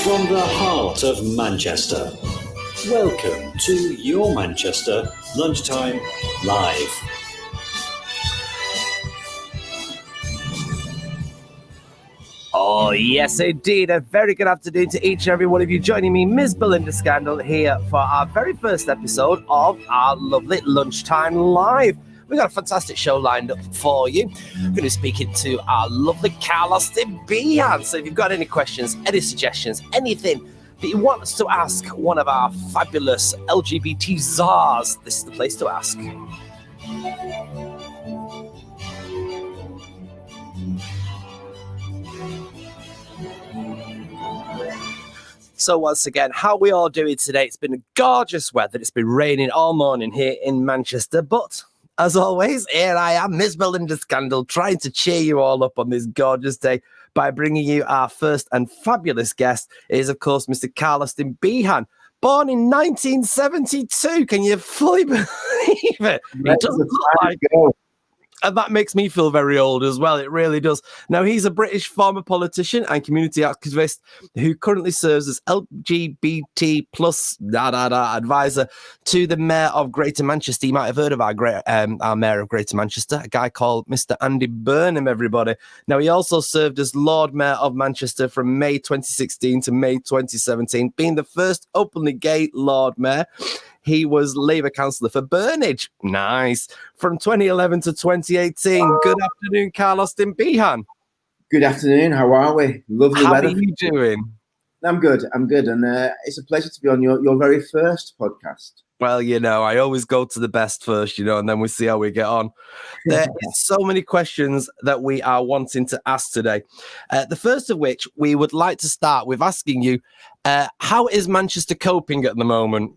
From the heart of Manchester, welcome to your Manchester Lunchtime Live. Oh, yes, indeed. A very good afternoon to each and every one of you joining me, Ms. Belinda Scandal, here for our very first episode of our lovely Lunchtime Live. We've got a fantastic show lined up for you. We're going to be speaking to our lovely Austin Behan. So if you've got any questions, any suggestions, anything that you want us to ask one of our fabulous LGBT czars, this is the place to ask. So once again, how we all doing today? It's been gorgeous weather. It's been raining all morning here in Manchester, but as always, here I am, Miss Belinda Scandal, trying to cheer you all up on this gorgeous day by bringing you our first and fabulous guest. It is, of course, Mr. Austin Behan, born in 1972. Can you fully believe it? It doesn't look like it. And that makes me feel very old as well. It really does. Now, he's a British former politician and community activist who currently serves as LGBT plus advisor to the Mayor of Greater Manchester. You might have heard of our Mayor of Greater Manchester, a guy called Mr. Andy Burnham, everybody. Now, he also served as Lord Mayor of Manchester from May 2016 to May 2017, being the first openly gay Lord Mayor. He was Labour councillor for Burnage. Nice. From 2011 to 2018. Good afternoon, Austin Behan. Good afternoon. How are we? Lovely weather. How are you doing? I'm good. And it's a pleasure to be on your very first podcast. Well, you know, I always go to the best first, and then we see how we get on. There is so many questions that we are wanting to ask today. The first of which we would like to start with asking you, how is Manchester coping at the moment?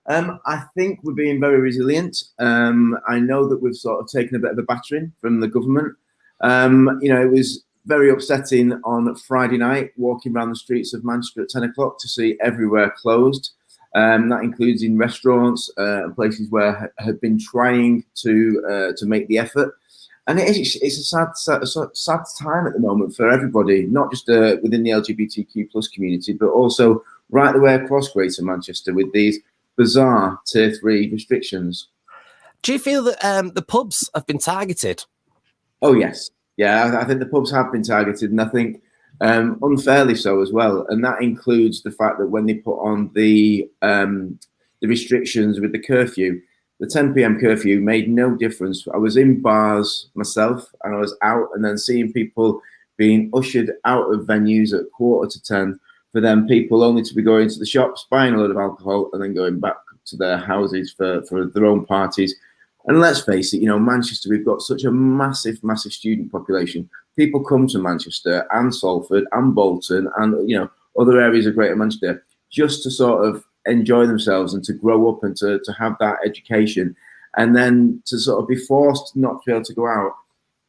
I think we're being very resilient. I know that we've sort of taken a bit of a battering from the government. It was very upsetting on Friday night, walking around the streets of Manchester at 10 o'clock to see everywhere closed. That includes in restaurants and places where have been trying to make the effort. And it's a sad time at the moment for everybody, not just within the LGBTQ plus community, but also right the way across Greater Manchester with these bizarre Tier 3 restrictions. Do you feel that the pubs have been targeted? Oh, yes. Yeah, I think the pubs have been targeted, and I think unfairly so as well. And that includes the fact that when they put on the restrictions with the curfew, the 10 p.m. curfew made no difference. I was in bars myself, and I was out, and then seeing people being ushered out of venues at 9:45 for them people only to be going to the shops, buying a load of alcohol, and then going back to their houses for their own parties. And let's face it, Manchester, we've got such a massive student population. People come to Manchester and Salford and Bolton and, other areas of Greater Manchester just to sort of enjoy themselves and to grow up and to have that education. And then to sort of be forced not to be able to go out,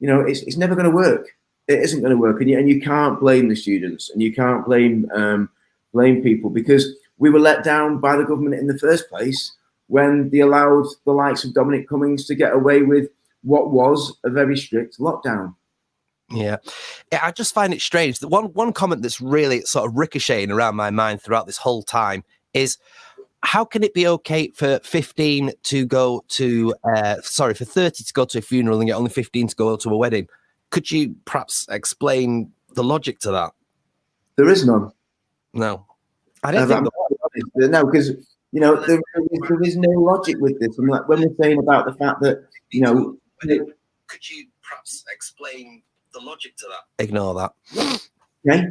it's never going to work. It isn't going to work, and you can't blame the students, and you can't blame people, because we were let down by the government in the first place when they allowed the likes of Dominic Cummings to get away with what was a very strict lockdown. Yeah, I just find it strange that one comment that's really sort of ricocheting around my mind throughout this whole time is, how can it be okay for 15 to go to, for 30 to go to a funeral and get only 15 to go to a wedding? Could you perhaps explain the logic to that? There is none. No. I don't think no, because, there is no logic with this. And like when we're saying about the fact that, Could you perhaps explain the logic to that? Ignore that. Okay.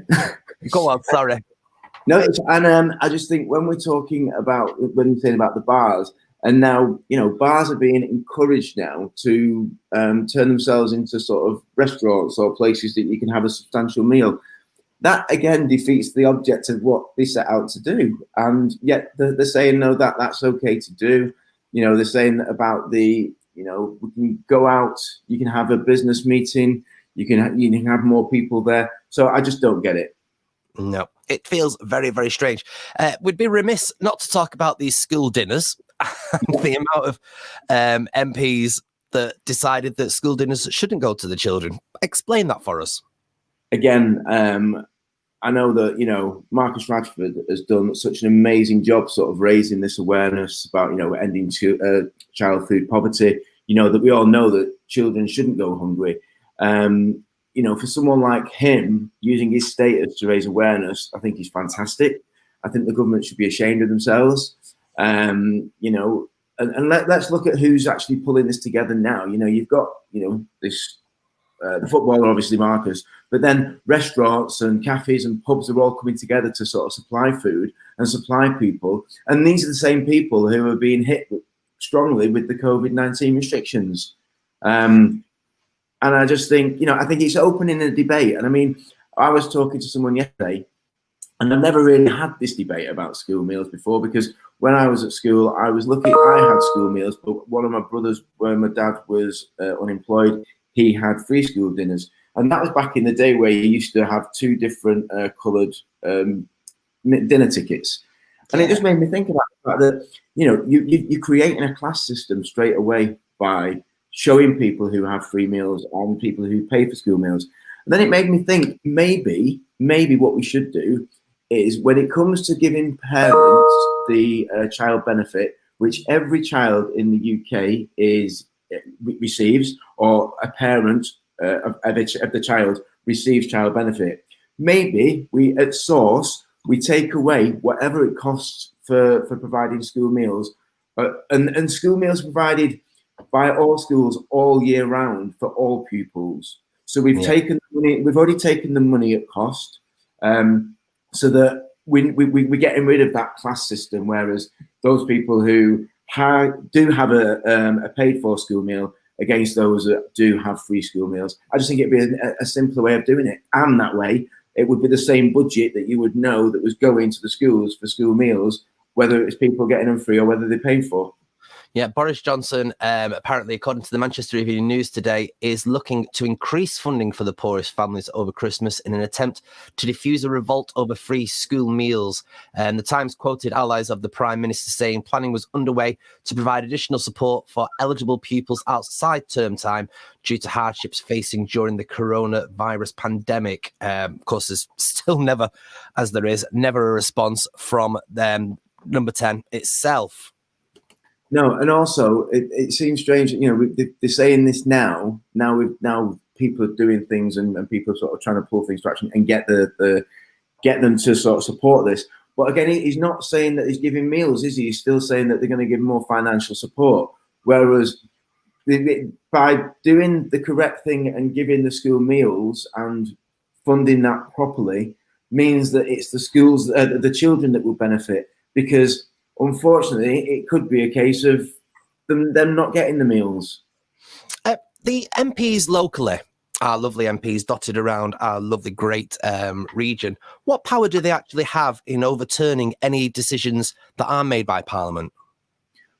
Go on, sorry. No, I just think when we're saying about the bars, and now, bars are being encouraged now to turn themselves into sort of restaurants or places that you can have a substantial meal. That, again, defeats the object of what they set out to do. And yet they're saying, no, that's okay to do. They're saying about we can go out, you can have a business meeting, you can have more people there. So I just don't get it. No, it feels very, very strange. We'd be remiss not to talk about these school dinners and the amount of MPs that decided that school dinners shouldn't go to the children. Explain that for us. Again, I know that, Marcus Rashford has done such an amazing job sort of raising this awareness about, ending child food poverty, that we all know that children shouldn't go hungry. For someone like him using his status to raise awareness, I think he's fantastic. I think the government should be ashamed of themselves. And let's look at who's actually pulling this together now. You've got, this, the footballer, obviously Marcus, but then restaurants and cafes and pubs are all coming together to sort of supply food and supply people. And these are the same people who are being hit strongly with the COVID-19 restrictions. And I just think, I think it's opening a debate. And I mean, I was talking to someone yesterday, and I've never really had this debate about school meals before, because when I was at school, I was lucky I had school meals, but one of my brothers, when my dad was unemployed, he had free school dinners. And that was back in the day where you used to have two different coloured dinner tickets. And it just made me think about the fact that, you're creating a class system straight away by showing people who have free meals and people who pay for school meals. And then it made me think maybe what we should do is, when it comes to giving parents the child benefit, which every child in the UK receives, or a parent of the child receives child benefit, maybe we at source we take away whatever it costs for providing school meals, and school meals provided by all schools all year round for all pupils. So we've taken the money, we've already taken the money at cost, so that we're getting rid of that class system, whereas those people who do have a paid for school meal against those that do have free school meals. I just think it'd be a simpler way of doing it. And that way, it would be the same budget that you would know that was going to the schools for school meals, whether it's people getting them free or whether they paid for. Yeah, Boris Johnson, apparently, according to the Manchester Evening News today, is looking to increase funding for the poorest families over Christmas in an attempt to defuse a revolt over free school meals. And the Times quoted allies of the Prime Minister saying planning was underway to provide additional support for eligible pupils outside term time due to hardships facing during the coronavirus pandemic. Of course, there's still never a response from Number 10 itself. No, and also it seems strange. They're saying this now. Now people are doing things, and people are sort of trying to pull things to action and get them to sort of support this. But again, he's not saying that he's giving meals, is he? He's still saying that they're going to give more financial support. Whereas by doing the correct thing and giving the school meals and funding that properly means that it's the schools, the children that will benefit, because unfortunately, it could be a case of them not getting the meals. The MPs locally, our lovely MPs dotted around our lovely great region, what power do they actually have in overturning any decisions that are made by Parliament?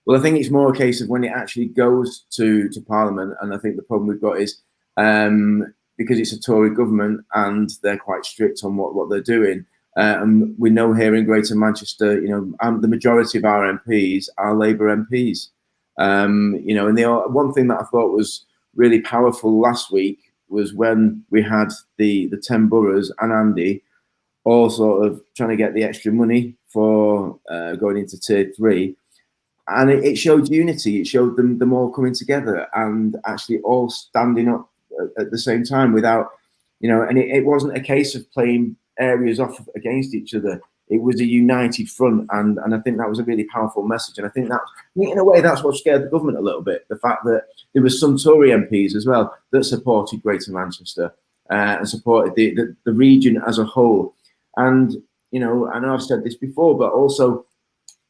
Well, I think it's more a case of when it actually goes to Parliament, and I think the problem we've got is because it's a Tory government and they're quite strict on what they're doing. And we know here in Greater Manchester, the majority of our MPs are Labour MPs. And one thing that I thought was really powerful last week was when we had the 10 boroughs and Andy all sort of trying to get the extra money for going into Tier 3. And it showed unity. It showed them all coming together and actually all standing up at the same time without, and it wasn't a case of playing areas off against each other. It was a united front, and I think that was a really powerful message. And I think that, in a way, that's what scared the government a little bit. The fact that there was some Tory MPs as well that supported Greater Manchester and supported the region as a whole. And I know I've said this before, but also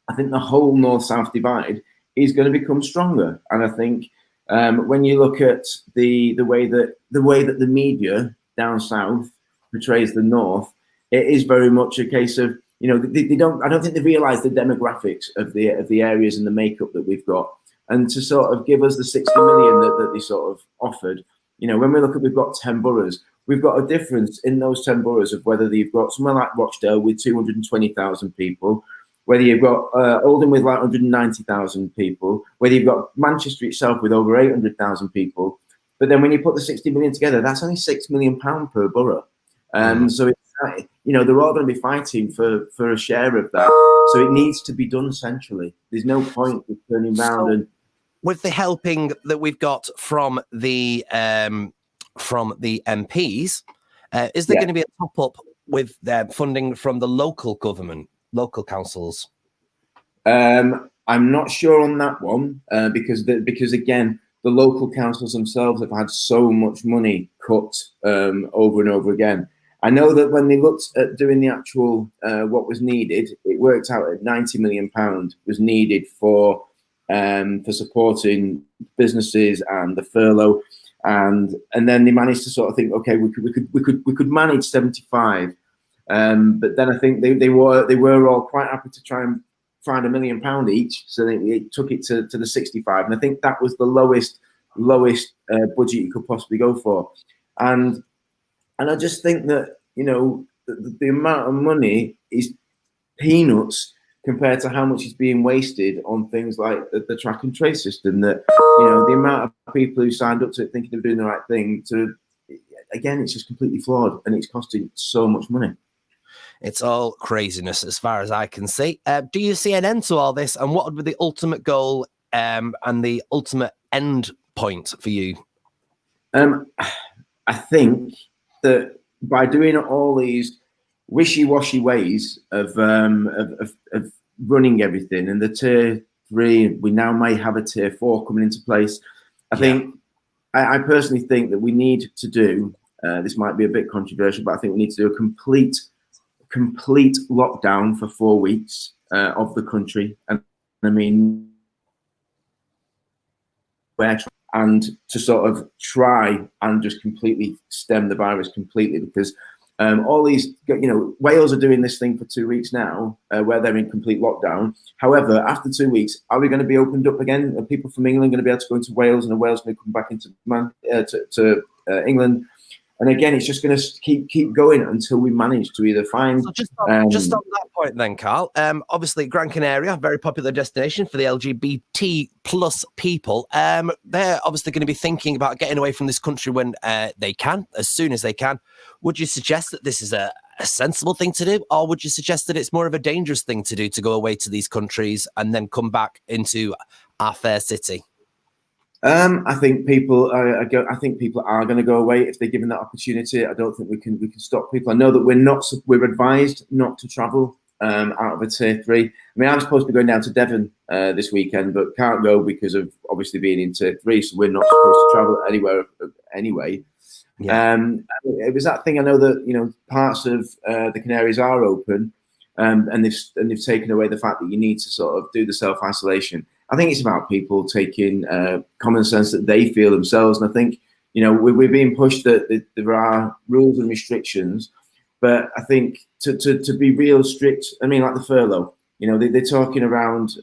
I think the whole North-South divide is going to become stronger. And I think when you look at the way that the media down south portrays the North, it is very much a case of, I don't think they realise the demographics of the areas and the makeup that we've got. And to sort of give us the 60 million that they sort of offered, when we look at, we've got 10 boroughs, we've got a difference in those 10 boroughs of whether you've got somewhere like Rochdale with 220,000 people, whether you've got Oldham with like 190,000 people, whether you've got Manchester itself with over 800,000 people. But then when you put the 60 million together, that's only £6 million per borough. So they're all going to be fighting for a share of that. So it needs to be done centrally. There's no point with turning around and. With the helping that we've got from the MPs, is there going to be a top up with funding from the local government, local councils? I'm not sure on that one because again, the local councils themselves have had so much money cut over and over again. I know that when they looked at doing the actual what was needed, it worked out at £90 million was needed for supporting businesses and the furlough, and then they managed to sort of think, okay, we could manage 75, but then I think they were all quite happy to try and find £1 million each, so they took it to the 65, and I think that was the lowest budget you could possibly go for, and I just think that the amount of money is peanuts compared to how much is being wasted on things like the track and trace system. That the amount of people who signed up to it thinking they're doing the right thing, again, it's just completely flawed, and it's costing so much money. It's all craziness as far as I can see. Do you see an end to all this, and what would be the ultimate goal and the ultimate end point for you? I think that by doing all these wishy-washy ways of running everything, and the tier 3, we now may have a tier 4 coming into place. I personally think that we need to do this might be a bit controversial, but I think we need to do a complete lockdown for 4 weeks of the country, and I mean, and to sort of try and just completely stem the virus completely, because all these, Wales are doing this thing for 2 weeks now, where they're in complete lockdown. However, after 2 weeks, are we going to be opened up again? Are people from England going to be able to go into Wales, and are Wales going to come back into England? And again, it's just going to keep going until we manage to either find. So just on that point, then, Carl. Obviously, Gran Canaria, very popular destination for the LGBT plus people. They're obviously going to be thinking about getting away from this country when they can, as soon as they can. Would you suggest that this is a sensible thing to do, or would you suggest that it's more of a dangerous thing to do, to go away to these countries and then come back into our fair city? I think people are going to go away if they're given that opportunity. I don't think we can stop people. I know that we're advised not to travel out of a tier 3. I mean, I'm supposed to be going down to Devon this weekend, but can't go because of obviously being in tier 3. So we're not supposed to travel anywhere anyway. Yeah. It was that thing. I know that parts of the Canaries are open, and they've taken away the fact that you need to sort of do the self-isolation. I think it's about people taking common sense that they feel themselves. And I think, we're being pushed that there are rules and restrictions. But I think to be real strict, I mean, like the furlough, they're talking around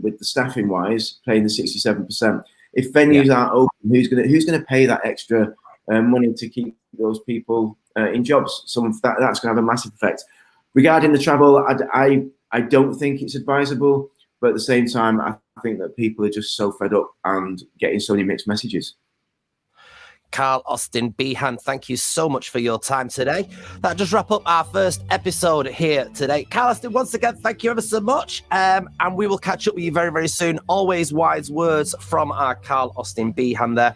with the staffing wise, paying the 67%. If venues aren't open, who's going to pay that extra money to keep those people in jobs? So that's going to have a massive effect. Regarding the travel, I don't think it's advisable. But at the same time, I think that people are just so fed up and getting so many mixed messages. Carl Austin Behan, thank you so much for your time today. That does wrap up our first episode here today. Carl Austin, once again, thank you ever so much. And we will catch up with you very, very soon. Always wise words from our Carl Austin Behan there.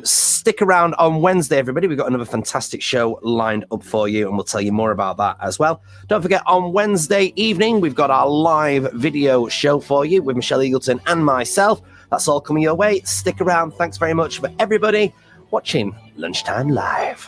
Stick around on Wednesday, everybody. We've got another fantastic show lined up for you, and we'll tell you more about that as well. Don't forget, on Wednesday evening, we've got our live video show for you with Michelle Eagleton and myself. That's all coming your way. Stick around. Thanks very much for everybody watching Lunchtime Live.